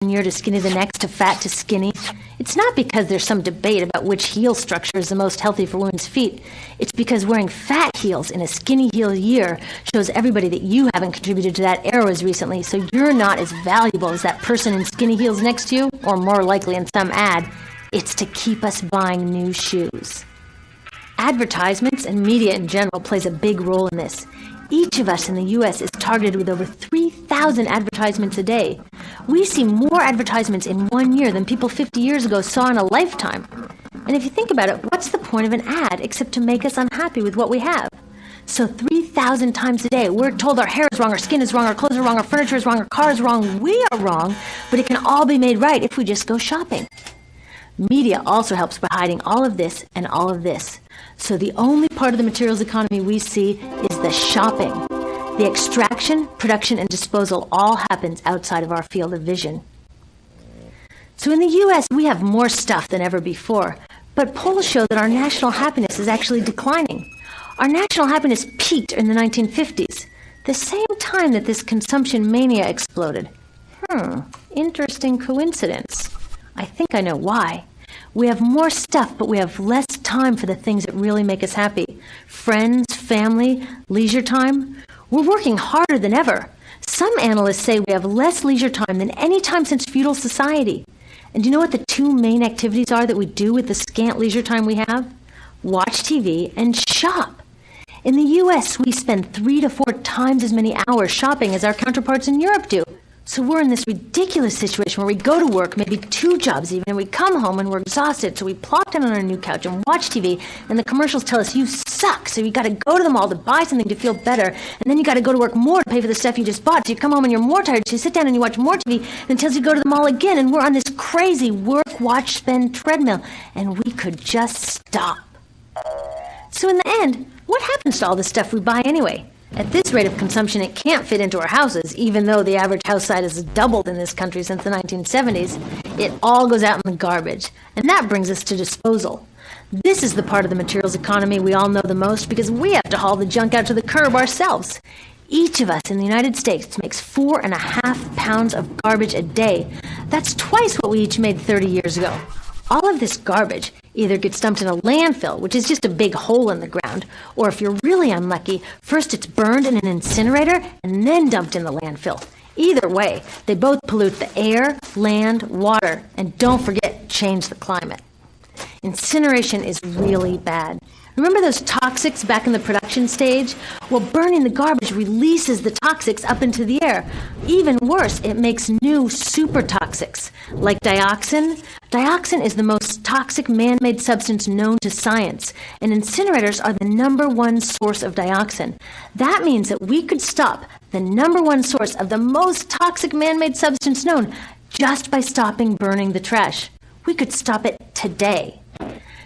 one year to skinny the next, to fat to skinny, it's not because there's some debate about which heel structure is the most healthy for women's feet. It's because wearing fat heels in a skinny heel year shows everybody that you haven't contributed to that era as recently, so you're not as valuable as that person in skinny heels next to you, or more likely in some ad. It's to keep us buying new shoes. Advertisements and media in general plays a big role in this. Each of us in the U.S. is targeted with over 3,000 advertisements a day. We see more advertisements in 1 year than people 50 years ago saw in a lifetime. And if you think about it, what's the point of an ad except to make us unhappy with what we have? So 3,000 times a day, we're told our hair is wrong, our skin is wrong, our clothes are wrong, our furniture is wrong, our car is wrong, we are wrong, but it can all be made right if we just go shopping. Media also helps by hiding all of this and all of this. So the only part of the materials economy we see is the shopping. The extraction, production, and disposal all happens outside of our field of vision. So in the U.S., we have more stuff than ever before, but polls show that our national happiness is actually declining. Our national happiness peaked in the 1950s, the same time that this consumption mania exploded. Interesting coincidence. I think I know why. We have more stuff, but we have less time for the things that really make us happy. Friends, family, leisure time. We're working harder than ever. Some analysts say we have less leisure time than any time since feudal society. And do you know what the two main activities are that we do with the scant leisure time we have? Watch TV and shop. In the U.S., we spend 3 to 4 times as many hours shopping as our counterparts in Europe do. So we're in this ridiculous situation where we go to work, maybe 2 jobs even, and we come home and we're exhausted, so we plop down on our new couch and watch TV, and the commercials tell us you suck, so you got to go to the mall to buy something to feel better, and then you got to go to work more to pay for the stuff you just bought, so you come home and you're more tired, so you sit down and you watch more TV, and it tells you to go to the mall again, and we're on this crazy work, watch, spend treadmill, and we could just stop. So in the end, what happens to all the stuff we buy anyway? At this rate of consumption, it can't fit into our houses, even though the average house size has doubled in this country since the 1970s. It all goes out in the garbage. And that brings us to disposal. This is the part of the materials economy we all know the most because we have to haul the junk out to the curb ourselves. Each of us in the United States makes 4.5 pounds of garbage a day. That's twice what we each made 30 years ago. All of this garbage either gets dumped in a landfill, which is just a big hole in the ground, or if you're really unlucky, first it's burned in an incinerator and then dumped in the landfill. Either way, they both pollute the air, land, water, and don't forget, change the climate. Incineration is really bad. Remember those toxics back in the production stage? Well, burning the garbage releases the toxics up into the air. Even worse, it makes new super toxics, like dioxin. Dioxin is the most toxic man-made substance known to science, and incinerators are the #1 source of dioxin. That means that we could stop the #1 source of the most toxic man-made substance known just by stopping burning the trash. We could stop it today.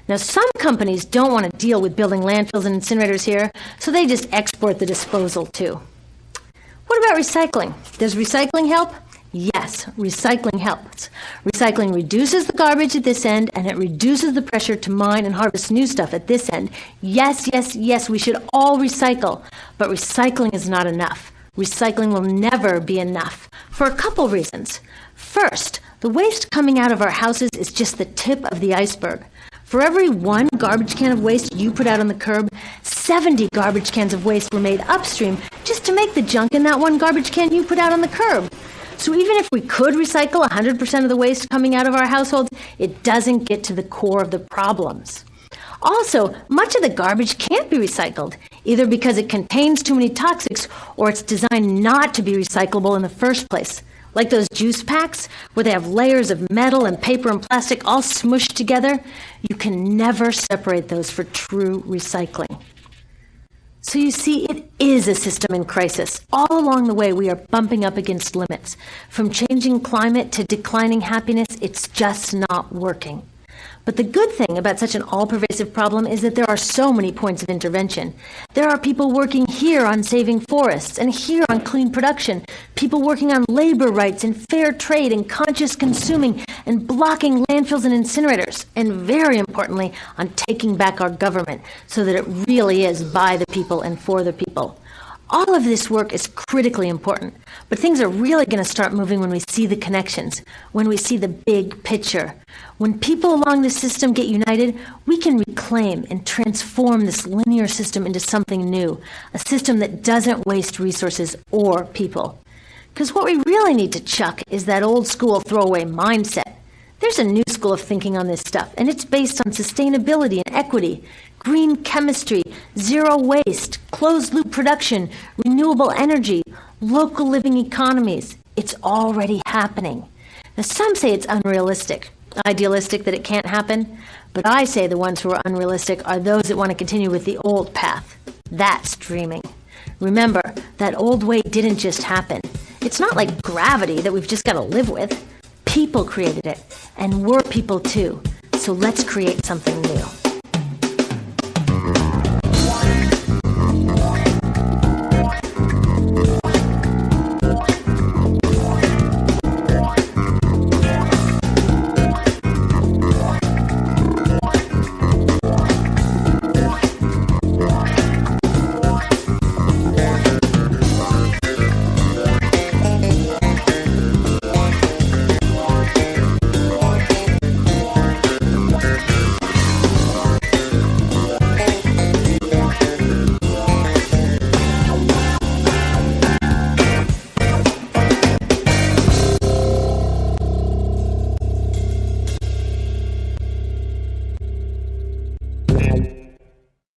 Now, some companies don't want to deal with building landfills and incinerators here, so they just export the disposal too. What about recycling? Does recycling help? Yes, recycling helps. Recycling reduces the garbage at this end, and it reduces the pressure to mine and harvest new stuff at this end. Yes, yes, yes, we should all recycle, but recycling is not enough. Recycling will never be enough for a couple reasons. First, the waste coming out of our houses is just the tip of the iceberg. For every 1 garbage can of waste you put out on the curb, 70 garbage cans of waste were made upstream just to make the junk in that 1 garbage can you put out on the curb. So even if we could recycle 100% of the waste coming out of our households, it doesn't get to the core of the problems. Also, much of the garbage can't be recycled, either because it contains too many toxics or it's designed not to be recyclable in the first place. Like those juice packs, where they have layers of metal and paper and plastic all smushed together, you can never separate those for true recycling. So you see, it is a system in crisis. All along the way, we are bumping up against limits. From changing climate to declining happiness, it's just not working. But the good thing about such an all-pervasive problem is that there are so many points of intervention. There are people working here on saving forests and here on clean production, people working on labor rights and fair trade and conscious consuming and blocking landfills and incinerators, and very importantly, on taking back our government so that it really is by the people and for the people. All of this work is critically important, but things are really going to start moving when we see the connections, when we see the big picture. When people along the system get united, we can reclaim and transform this linear system into something new, a system that doesn't waste resources or people. Because what we really need to chuck is that old school throwaway mindset. There's a new school of thinking on this stuff, and it's based on sustainability and equity, green chemistry, zero waste, closed-loop production, renewable energy, local living economies. It's already happening. Now, some say it's unrealistic, idealistic that it can't happen, but I say the ones who are unrealistic are those that want to continue with the old path. That's dreaming. Remember, that old way didn't just happen. It's not like gravity that we've just got to live with. People created it, and we're people too. So let's create something new.